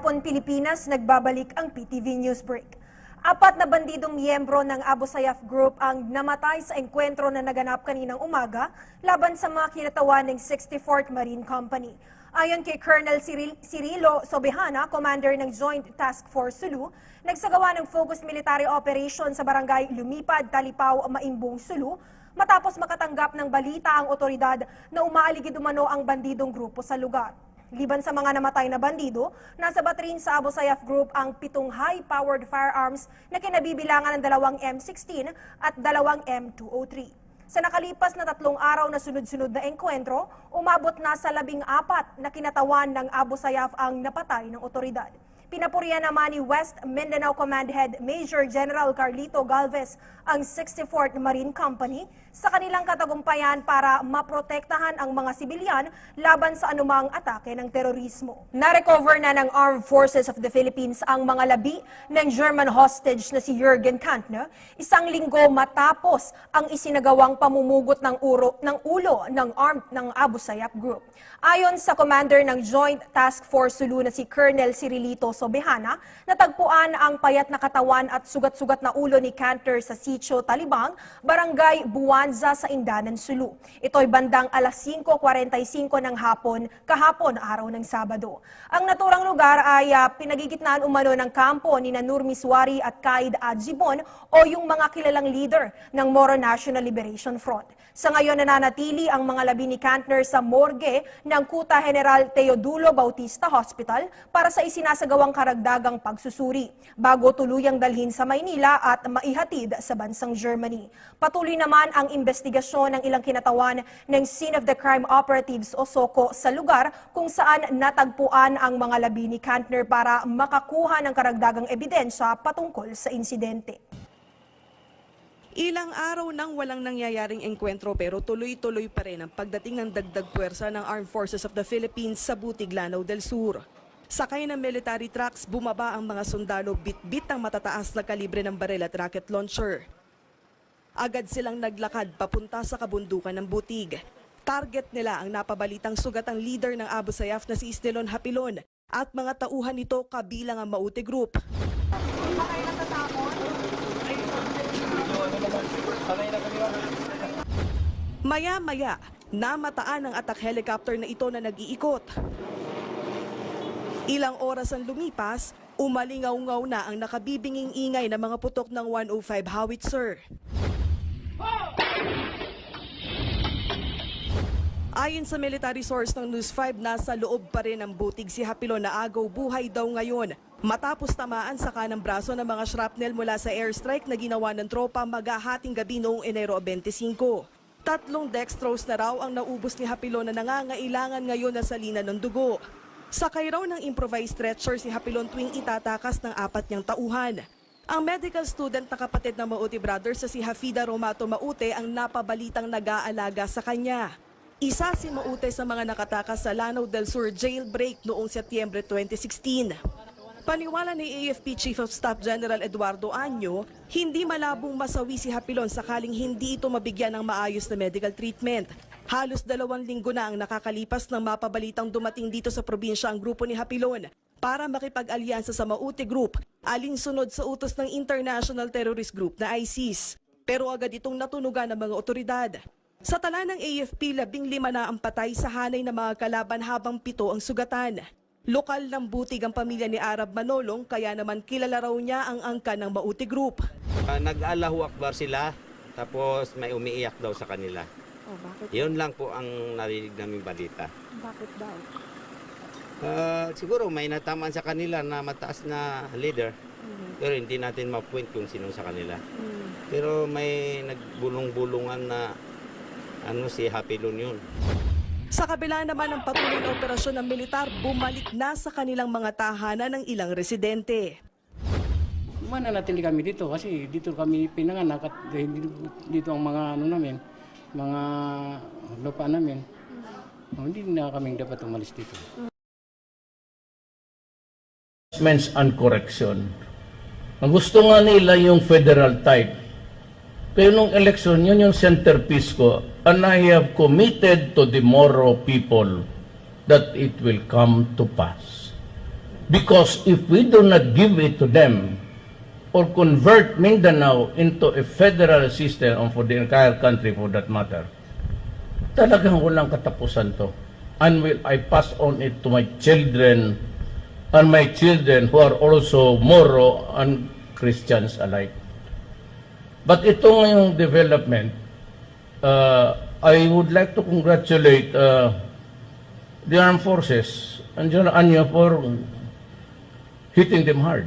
hapon Pilipinas, nagbabalik ang PTV Newsbreak. 4 na bandidong miyembro ng Abu Sayyaf Group ang namatay sa engkwentro na naganap kaninang umaga laban sa mga kinatawan ng 64th Marine Company. Ayon kay Colonel Cirilo Sobejana, commander ng Joint Task Force Sulu, nagsagawa ng focused military operation sa barangay Lumipad, Talipao, Maimbong, Sulu matapos makatanggap ng balita ang otoridad na umaaligid umano ang bandidong grupo sa lugar. Liban sa mga namatay na bandido, nasa batrin sa Abu Sayyaf Group ang 7 high-powered firearms na kinabibilangan ng 2 M16 at 2 M203. Sa nakalipas na 3 araw na sunod-sunod na engkwentro, umabot na sa 14 na kinatawan ng Abu Sayyaf ang napatay ng otoridad. Pinapurihan naman ni West Mindanao Command Head Major General Carlito Galvez ang 64th Marine Company sa kanilang katagumpayan para maprotektahan ang mga sibilyan laban sa anumang atake ng terorismo. Narecover na ng Armed Forces of the Philippines ang mga labi ng German hostage na si Jürgen Kantner, isang linggo matapos ang isinagawang pamumugot ng ulo ng Abu Sayyaf Group. Ayon sa commander ng Joint Task Force Sulu na si Colonel Cirilito Sobejana, natagpuan ang payat na katawan at sugat-sugat na ulo ni Kantner sa Sitio Talibang, Barangay Buwanza sa Indanan, Sulu. Ito'y bandang alas 5:45 ng hapon, kahapon araw ng Sabado. Ang naturang lugar ay pinagigitnaan umano ng kampo ni Nur Miswari at Kaid Ajibon o yung mga kilalang leader ng Moro National Liberation Front. Sa ngayon nananatili ang mga labi ni Kantner sa morgue ng Kuta General Teodulo Bautista Hospital para sa isinasagawang karagdagang pagsusuri bago tuluyang dalhin sa Maynila at maihatid sa bansang Germany. Patuloy naman ang investigasyon ng ilang kinatawan ng Scene of the Crime Operatives o SOCO sa lugar kung saan natagpuan ang mga labi ni Kantner para makakuha ng karagdagang ebidensya patungkol sa insidente. Ilang araw nang walang nangyayaring engkwentro pero tuloy-tuloy pa rin ang pagdating ng dagdag puwersa ng Armed Forces of the Philippines sa Butig, Lanao del Sur. Sakay ng military trucks, bumaba ang mga sundalo bit-bit ang matataas na kalibre ng baril at rocket launcher. Agad silang naglakad papunta sa kabundukan ng Butig. Target nila ang napabalitang sugatang leader ng Abu Sayyaf na si Isnilon Hapilon at mga tauhan nito kabilang ang Maute Group. Maya-maya, namataan ang attack helicopter na ito na nag-iikot. Ilang oras ang lumipas, umalingaw-ngaw na ang nakabibinging ingay ng mga putok ng 105 howitzer. Ayon sa military source ng News 5, nasa loob pa rin ang Butig si Hapilon na agaw buhay daw ngayon matapos tamaan sa kanang braso ng mga shrapnel mula sa airstrike na ginawa ng tropa maghahating gabi noong Enero 25. 3 dextrose na raw ang naubos ni Hapilon na nangangailangan ngayon na salina ng dugo. Sakay raw ng improvised stretcher si Hapilon tuwing itatakas ng 4 niyang tauhan. Ang medical student na kapatid ng Maute brothers sa si Hafida Romato Maute ang napabalitang nag-aalaga sa kanya. Isa si Maute sa mga nakatakas sa Lanao del Sur jailbreak noong Setyembre 2016. Paniwala ni AFP Chief of Staff General Eduardo Año, hindi malabong masawi si Hapilon sakaling hindi ito mabigyan ng maayos na medical treatment. Halos 2 linggo na ang nakakalipas nang mapabalitang dumating dito sa probinsya ang grupo ni Hapilon para makipag-alyansa sa Maute Group, alinsunod sa utos ng International Terrorist Group na ISIS. Pero agad itong natunugan ng mga otoridad. Sa tala ng AFP, 15 na ang patay sa hanay ng mga kalaban habang 7 ang sugatan. Lokal ng Butig ang pamilya ni Arab Manolong, kaya naman kilala raw niya ang angka ng Maute Group. Nag-Allahu Akbar sila, tapos may umiiyak daw sa kanila. Oh, bakit? Yun lang po ang narinig naming balita. Bakit daw? Siguro may natamaan sa kanila na mataas na leader, pero hindi natin ma-point kung sino sa kanila. Pero may nagbulong-bulungan na si Hapilon yun. Sa kabila naman ng patuloy na operasyon ng militar, bumalik na sa kanilang mga tahanan ng ilang residente. Mananatili kami dito kasi dito kami pinanganak at dito ang mga mga lupa namin. Hindi na kami dapat umalis dito. And correction. Ang gusto nga nila yung federal type. Pero nung election, yun yung centerpiece ko. And I have committed to the Moro people that it will come to pass. Because if we do not give it to them or convert Mindanao into a federal system and for the entire country for that matter, talagang walang katapusan to. And will I pass on it to my children and my children who are also Moro and Christians alike. But ito ngayong development, I would like to congratulate the armed forces and General Anyo for hitting them hard.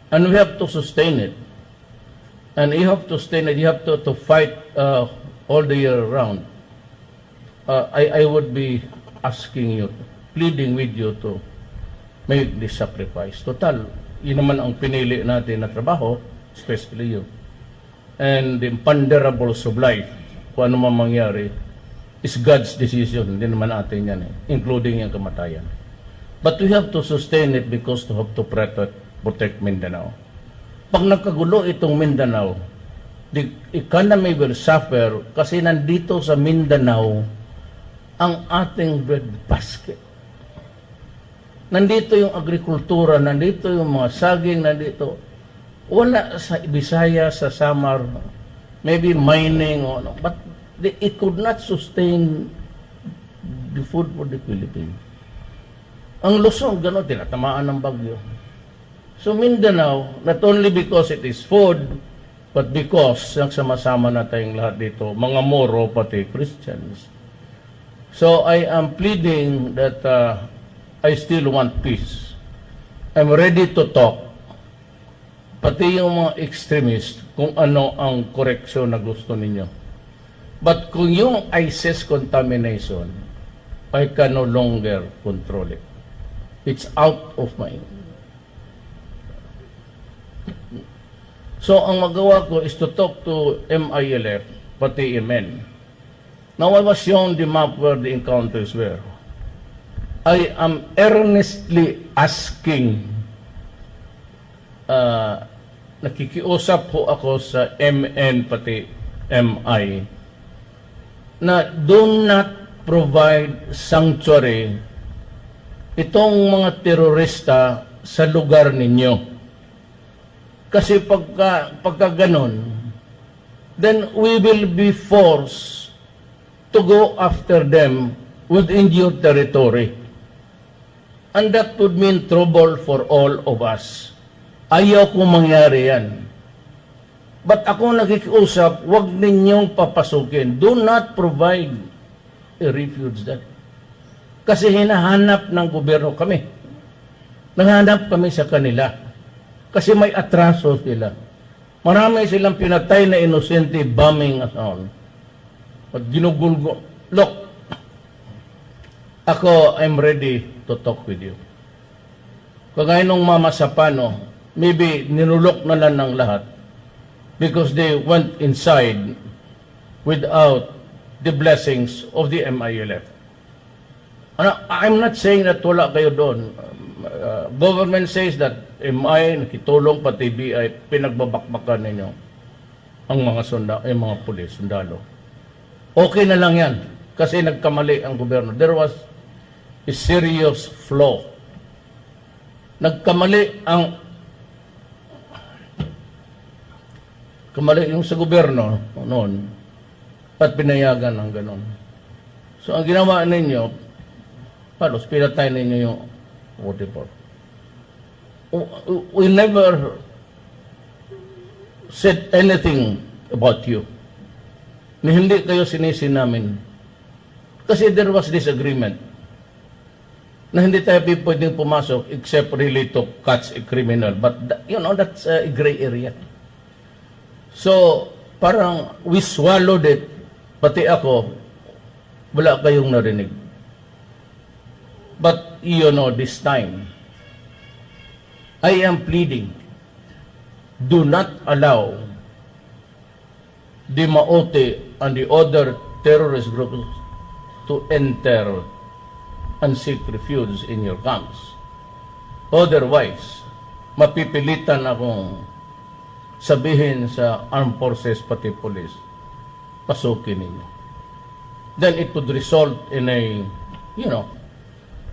And we have to sustain it. And you have to sustain it. You have to fight all the year round. I would be asking you, pleading with you to make this sacrifice. Total, yun naman ang pinili natin na trabaho, especially you. And the imponderables of life, kung ano man mangyari, is God's decision. Hindi naman natin yan, including yung kamatayan. But we have to sustain it because we have to protect Mindanao. Pag nagkagulo itong Mindanao, the economy will suffer kasi nandito sa Mindanao ang ating bread basket. Nandito yung agrikultura, nandito yung mga saging, nandito. Wala sa Bisaya, sa Samar, maybe mining, or ano, but it could not sustain the food for the Philippines. Ang Luzon, gano'n, tinatamaan ng bagyo. So Mindanao, not only because it is food, but because nagsama-sama na tayong lahat dito, mga Moro, pati Christians. So I am pleading that I still want peace. I'm ready to talk. Pati yung mga extremists, kung ano ang koreksyon na gusto ninyo. But kung yung ISIS contamination, I can no longer control it. It's out of my... So ang magawa ko is to talk to MILF, pati MN. Now I was shown the map where the encounters were. I am earnestly asking, nakikiusap po ako sa MN pati MI, na do not provide sanctuary itong mga terorista sa lugar ninyo. Kasi pagka ganon, then we will be forced to go after them within your territory. And that would mean trouble for all of us. Ayaw kong mangyari yan. But ako nakikiusap, huwag ninyong papasukin. Do not provide a refuge there. Kasi hinahanap ng gobyerno kami. Nanghanap kami sa kanila. Kasi may atraso sila. Marami silang pinatay na inosente, bombing at all. At ginugulgo. Look, ako, I'm ready to talk with you. Kagaya nung Mama Sapano, maybe ninulok na lang ng lahat because they went inside without the blessings of the MILF. I'm not saying that wala kayo doon. Government says that MI, nakitulong pati BI, pinagbabakbakan ninyo ang mga mga pulis, sundalo. Okay na lang yan kasi nagkamali ang gobyerno. There was a serious flaw. Nagkamali yung sa gobyerno noon at pinayagan ng ganon. So ang ginawa ninyo, palos pinatay ninyo yung 44. We never said anything about you. Na hindi kayo sinisi namin. Kasi there was disagreement na hindi tayo pwedeng pumasok except really to catch a criminal. But, that's a gray area. So, parang we swallowed it. Pati ako, wala kayong narinig. But, this time, I am pleading, do not allow the Maote and the other terrorist groups to enter and seek refuge in your camps. Otherwise, mapipilitan akong sabihin sa armed forces pati police, pasukin ninyo. Then it would result in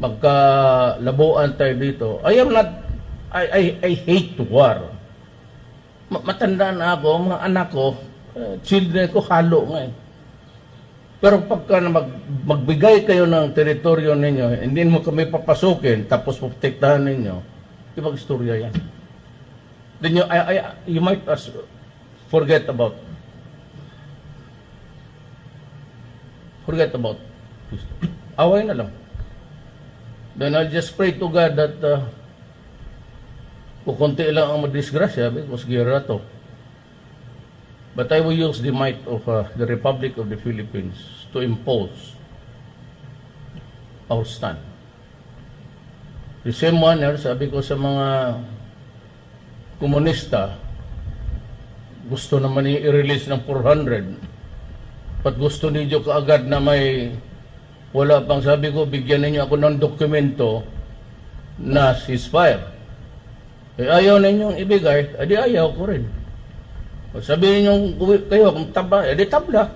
magkalabuan tayo dito. I hate war. Matanda na ako, mga anak ko, children ko, halo nga eh. Pero pagka magbigay kayo ng teritoryo ninyo, hindi mo kami papasukin, tapos protektahan ninyo, ibang istorya yan. Then you might forget about away na lang. Then I'll just pray to God that kukunti lang ang madisgrasya because gera to. But I will use the might of the Republic of the Philippines to impose our stand. The same manner, sabi ko sa mga komunista, gusto naman i-release ng 400. Pat gusto ninyo kaagad na may wala pang, sabi ko, bigyan ninyo ako ng dokumento na ceasefire. Eh, ayaw ninyong ibigay, edi ayaw ko rin. Sabihin nyo kayo kung tabla, edi tabla.